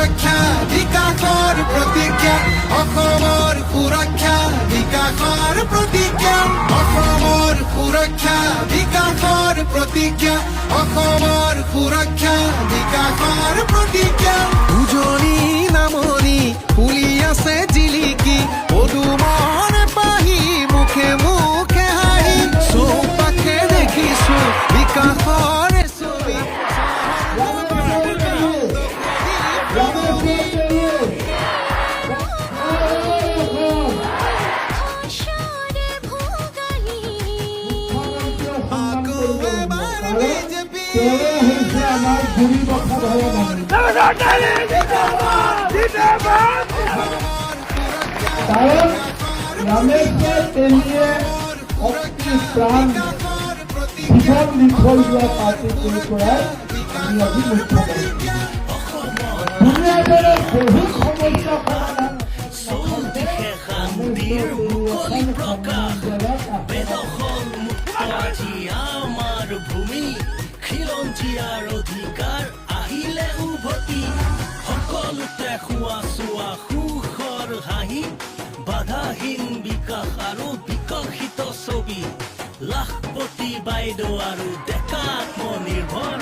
সুৰক্ষা বিকাশৰ প্ৰতিজ্ঞা অসমৰ সুৰক্ষা বিকাশৰ প্ৰতিজ্ঞা অসমৰ সুৰক্ষা বিকাশৰ প্ৰতিজ্ঞা অসমৰ সুৰক্ষা বিকাশৰ প্ৰতিজ্ঞা উজনি নামনি ফুলি আছে জিলিকি পদুমৰ পাহি মুখে মুখে হাঁহি চৌপাশে দেখিছো বিকাশৰ ছবি প্ৰাণ জীবন নিৰ্ভৰ পাৰ্টি তৈৰি কৰাৰ আমি আজি মুখ্য দুনিয়াৰ বহুত সমস্যা চৌদিশে শান্তিৰ মুকলি প্ৰকাশ বেদখল মুক্ত আজি আমাৰ ভূমি খিলঞ্জীয়াৰ অধিকাৰ আহিলে উভতি সকলোতে খোৱা চোৱা সুখৰ হাঁহি বাধাহীন বিকাশ আৰু বিকশিত ছবি লাখপতি বাইদেউ আৰু ডেকা আত্মনিৰ্ভৰ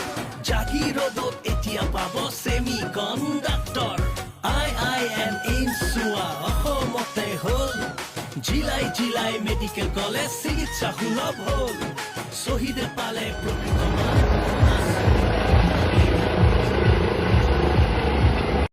জাগিৰোডত এতিয়া পাব ছেমি কণ্ডাক্টৰ IIM এইমছ চোৱা অসমতে হ'ল জিলাই জিলাই মেডিকেল কলেজ চিকিৎসা সুলভ হ'ল শ্বহীদে পালে প্ৰকৃত